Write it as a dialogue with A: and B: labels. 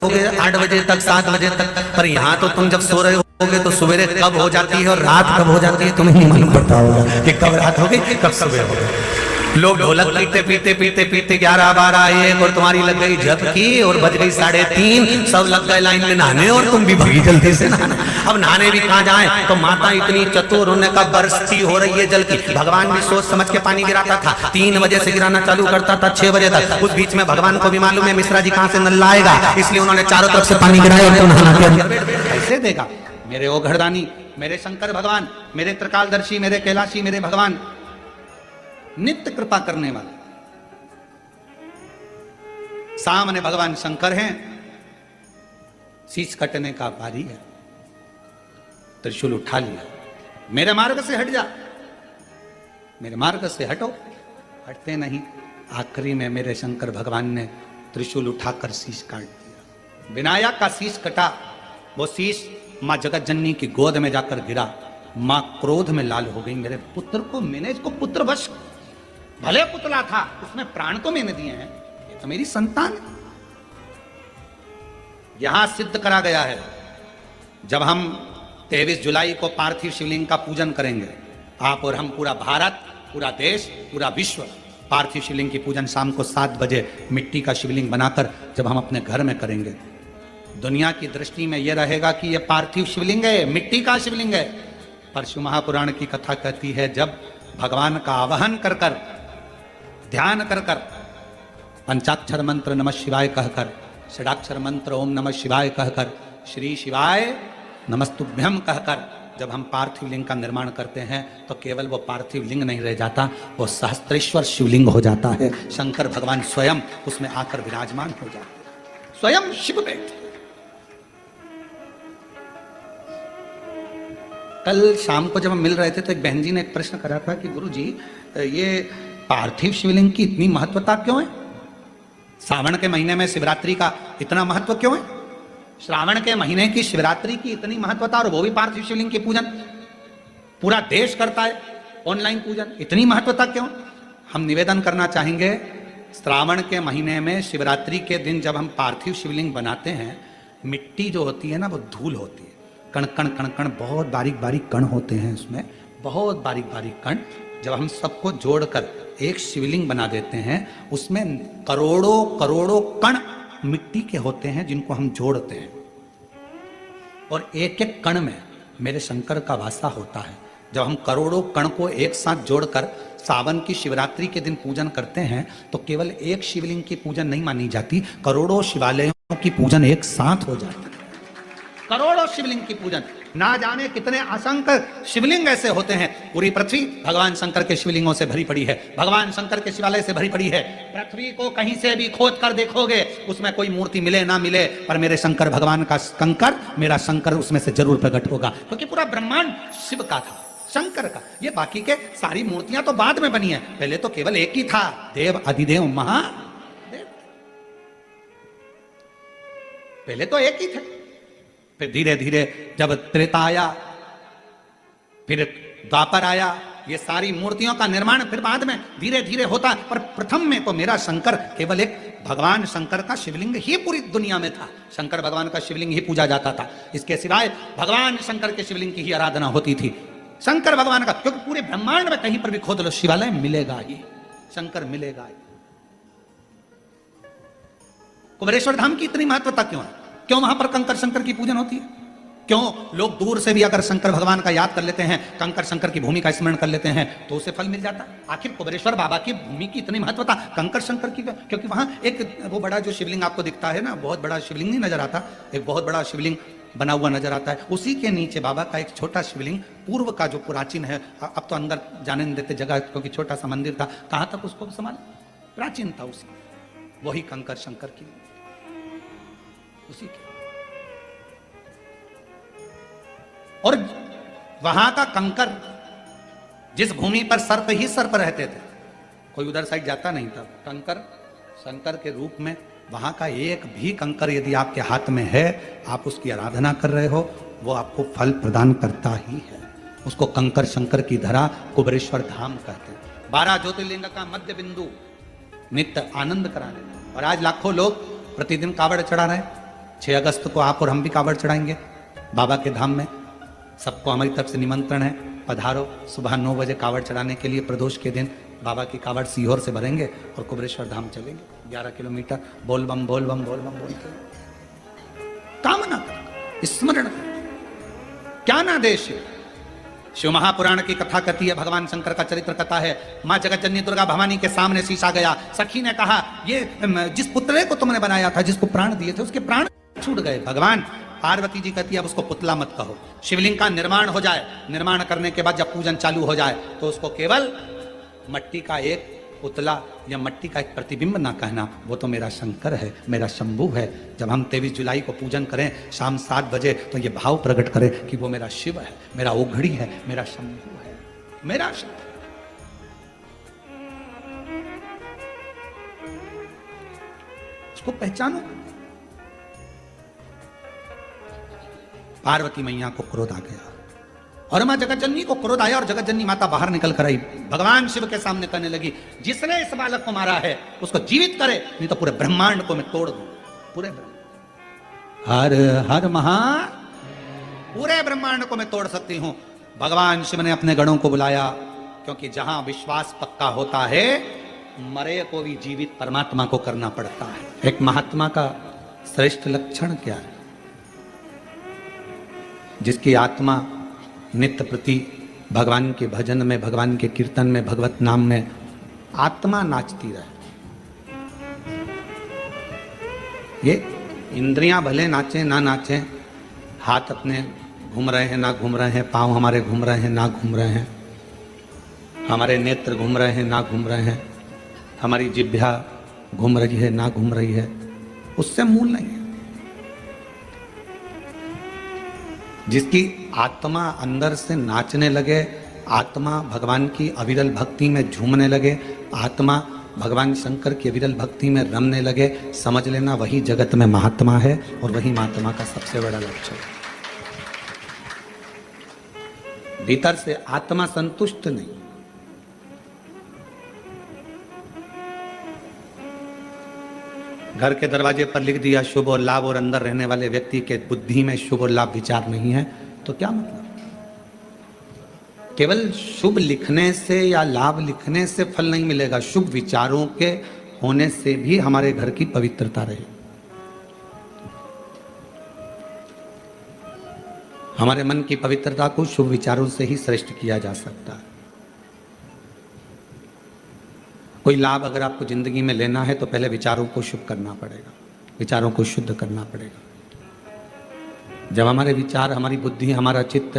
A: होगे 8 बजे तक 7 बजे तक, पर यहाँ तो तुम जब सो रहे होगे तो सवेरे कब हो जाती है और रात कब हो जाती है तुम्हें नहीं मालूम पड़ता होगा कि कब रात हो गई कब सुबह हो गई। लोग ढोलक पीते पीते पीते पीते 11 12 1 और तुम्हारी लग गई झपकी और बज गई 3:30, सब लग गए लाइन में नहाने और तुम भी भागी जल्दी से नहाने। अब नहाने भी कहाँ जाए, तो माता इतनी चतुर, उन्होंने कहा बरसती हो रही है जल की। भगवान भी सोच समझ के पानी गिराता था, 3 बजे से गिराना चालू करता था 6 बजे तक। उस बीच में भगवान को भी मालूम है मिश्रा जी कहाँ से नल लाएगा, इसलिए उन्होंने चारों तरफ से पानी गिराया और नहाना कैसे देगा। मेरे ओ घरदानी, मेरे शंकर भगवान, मेरे त्रिकालदर्शी, मेरे कैलाशी, मेरे भगवान नित्य कृपा करने वाले। सामने भगवान शंकर हैं, शीश कटने का बारी है, त्रिशूल उठा लिया, मेरे मार्ग से हट जा, मेरे मार्ग से हटो, हटते नहीं। आखिरी में मेरे शंकर भगवान ने त्रिशूल उठाकर शीश काट दिया। विनायक का शीश कटा, वो शीश मां जगत जननी की गोद में जाकर गिरा। मां क्रोध में लाल हो गई, मेरे पुत्र को मैंने, इसको पुत्र वश, भले पुतला था उसमें प्राण तो मैंने दिए हैं, ये तो मेरी संतान है। यहां सिद्ध करा गया है, जब हम 23 जुलाई को पार्थिव शिवलिंग का पूजन करेंगे, आप और हम, पूरा भारत, पूरा देश, पूरा विश्व पार्थिव शिवलिंग की पूजन शाम को 7 बजे मिट्टी का शिवलिंग बनाकर जब हम अपने घर में करेंगे, दुनिया की दृष्टि में यह रहेगा कि यह पार्थिव शिवलिंग है, मिट्टी का शिवलिंग है। परशु महापुराण की कथा कहती है, जब भगवान का आवाहन कर कर, ध्यान कर कर, पंचाक्षर मंत्र नमः शिवाय कहकर, षडाक्षर मंत्र ओम नमः शिवाय कहकर, श्री शिवाय नमस्तुभ्यम कहकर जब हम पार्थिव लिंग का निर्माण करते हैं, तो केवल वो पार्थिव लिंग नहीं रह जाता, वो सहस्त्रेश्वर शिवलिंग हो जाता है। शंकर भगवान स्वयं उसमें आकर विराजमान हो जाते हैं, स्वयं शिव बैठे। कल शाम को जब हम मिल रहे थे तो एक बहन जी ने एक प्रश्न करा था कि गुरु जी, ये पार्थिव शिवलिंग की इतनी महत्वता क्यों है? श्रावण के महीने में शिवरात्रि का इतना महत्व क्यों है? श्रावण के महीने की शिवरात्रि की इतनी महत्वता, और वो भी पार्थिव शिवलिंग की पूजन पूरा देश करता है, ऑनलाइन पूजन, इतनी महत्वता क्यों? हम निवेदन करना चाहेंगे, श्रावण के महीने में शिवरात्रि के दिन जब हम पार्थिव शिवलिंग बनाते हैं, मिट्टी जो होती है ना, वो धूल होती है, कण कण कण कण, बहुत बारीक बारीक कण होते हैं उसमें, बहुत बारीक बारीक कण। जब हम सबको जोड़कर एक शिवलिंग बना देते हैं, उसमें करोड़ों करोड़ों कण मिट्टी के होते हैं जिनको हम जोड़ते हैं, और एक एक कण में मेरे शंकर का वासा होता है। जब हम करोड़ों कण को एक साथ जोड़कर सावन की शिवरात्रि के दिन पूजन करते हैं, तो केवल एक शिवलिंग की पूजन नहीं मानी जाती, करोड़ों शिवालयों की पूजन एक साथ हो जाती है। करोड़ों शिवलिंग की पूजन, ना जाने कितने असंख्य शिवलिंग ऐसे होते हैं। पूरी पृथ्वी भगवान शंकर के शिवलिंगों से भरी पड़ी है, भगवान शंकर के शिवालय से भरी पड़ी है। पृथ्वी को कहीं से भी खोद कर देखोगे, उसमें कोई मूर्ति मिले ना मिले, पर मेरे शंकर भगवान का कंकर, मेरा शंकर उसमें से जरूर प्रकट होगा, क्योंकि पूरा ब्रह्मांड शिव का था, शंकर का। ये बाकी के सारी मूर्तियां तो बाद में बनी है, पहले तो केवल एक ही था, देव अधिदेव महादेव, पहले तो एक ही थे। फिर धीरे धीरे जब त्रेता आया, फिर द्वापर आया, ये सारी मूर्तियों का निर्माण फिर बाद में धीरे धीरे होता, पर प्रथम में तो मेरा शंकर केवल एक भगवान शंकर का शिवलिंग ही पूरी दुनिया में था। शंकर भगवान का शिवलिंग ही पूजा जाता था, इसके सिवाय भगवान शंकर के शिवलिंग की ही आराधना होती थी, शंकर भगवान का। क्योंकि पूरे ब्रह्मांड में कहीं पर भी खोद लो, शिवालय मिलेगा ही, शंकर मिलेगा ही। कुबेरेश्वर धाम की इतनी महत्वता क्यों है? क्यों वहां पर कंकर शंकर की पूजन होती है? क्यों लोग दूर से भी अगर शंकर भगवान का याद कर लेते हैं, कंकर शंकर की भूमि का स्मरण कर लेते हैं, तो उसे फल मिल जाता है? आखिर कुबेरेश्वर बाबा की भूमि की इतनी महत्वता कंकर शंकर की, क्योंकि वहां एक वो बड़ा जो शिवलिंग आपको दिखता है ना, बहुत बड़ा शिवलिंग नहीं नजर आता, एक बहुत बड़ा शिवलिंग बना हुआ नजर आता है, उसी के नीचे बाबा का एक छोटा शिवलिंग पूर्व का जो प्राचीन है, अब तो अंदर जाने नहीं देते जगह, क्योंकि छोटा सा मंदिर था, कहां तक उसको संभाल, प्राचीन था उसी, वही कंकर शंकर की, उसी के। और वहां का कंकर, जिस भूमि पर सर्प ही सर्प रहते थे, कोई उधर साइड जाता नहीं था, कंकर शंकर के रूप में, वहां का एक भी कंकर यदि आपके हाथ में है, आप उसकी आराधना कर रहे हो, वो आपको फल प्रदान करता ही है। उसको कंकर शंकर की धरा कुबेरेश्वर धाम कहते हैं। 12 ज्योतिर्लिंग का मध्य बिंदु, नित्य आनंद कराने। और आज लाखों लोग प्रतिदिन कावड़ चढ़ा रहे हैं, 6 अगस्त को आप और हम भी कावड़ चढ़ाएंगे बाबा के धाम में। सबको हमारी तरफ से निमंत्रण है, पधारो। सुबह 9 बजे कावड़ चढ़ाने के लिए प्रदोष के दिन बाबा की कावड़ सीहोर से भरेंगे और कुबरेश्वर धाम चलेंगे 11 किलोमीटर। बोल बम बोल बम बोल बम बोल के कामना कर, स्मरण कर, क्या ना देश है। शिव महापुराण की कथा कहती है, भगवान शंकर का चरित्र कथा है। माँ जगतजननी दुर्गा भवानी के सामने शीशा गया। सखी ने कहा, ये जिस पुतले को तुमने बनाया था, जिसको प्राण दिए थे, उसके प्राण छूट गए। भगवान पार्वती जी कहती है, अब उसको पुतला मत कहो, शिवलिंग का निर्माण हो जाए। निर्माण करने के बाद जब पूजन चालू हो जाए तो उसको केवल मट्टी का एक पुतला या मट्टी का एक प्रतिबिंब ना कहना, वो तो मेरा शंकर है, मेरा शंभू है। जब हम 23 जुलाई को पूजन करें शाम 7 बजे तो ये भाव प्रकट करें कि वो मेरा शिव है, मेरा ओघड़ी है, मेरा शंभू है, मेरा शिव। उसको पहचानो। पार्वती मैया को क्रोध आ गया और मां जगतजननी को क्रोध आया और जगतजननी माता बाहर निकल कर आई। भगवान शिव के सामने कहने लगी, जिसने इस बालक को मारा है उसको जीवित करे, नहीं तो पूरे ब्रह्मांड को मैं तोड़ दूं। पूरे हर हर महा, पूरे ब्रह्मांड को मैं तोड़ सकती हूं। भगवान शिव ने अपने गणों को बुलाया, क्योंकि जहां विश्वास पक्का होता है मरे को भी जीवित परमात्मा को करना पड़ता है। एक महात्मा का श्रेष्ठ लक्षण क्या है? जिसकी आत्मा नित्य प्रति भगवान के भजन में, भगवान के कीर्तन में, भगवत नाम में आत्मा नाचती रहे। ये इंद्रियां भले नाचें ना नाचें, हाथ अपने घूम रहे हैं ना घूम रहे हैं, पांव हमारे घूम रहे हैं ना घूम रहे हैं, हमारे नेत्र घूम रहे हैं ना घूम रहे हैं, हमारी जिह्वा घूम रही है ना घूम रही है, उससे मूल नहीं है। जिसकी आत्मा अंदर से नाचने लगे, आत्मा भगवान की अविरल भक्ति में झूमने लगे, आत्मा भगवान शंकर की अविरल भक्ति में रमने लगे, समझ लेना वही जगत में महात्मा है और वही महात्मा का सबसे बड़ा लक्ष्य है। भीतर से आत्मा संतुष्ट नहीं। घर के दरवाजे पर लिख दिया शुभ और लाभ और अंदर रहने वाले व्यक्ति के बुद्धि में शुभ और लाभ विचार नहीं है, तो क्या मतलब? केवल शुभ लिखने से या लाभ लिखने से फल नहीं मिलेगा, शुभ विचारों के होने से भी हमारे घर की पवित्रता रहे। हमारे मन की पवित्रता को शुभ विचारों से ही श्रेष्ठ किया जा सकता है। कोई लाभ अगर आपको जिंदगी में लेना है तो पहले विचारों को शुभ करना पड़ेगा, विचारों को शुद्ध करना पड़ेगा। जब हमारे विचार, हमारी बुद्धि, हमारा चित्त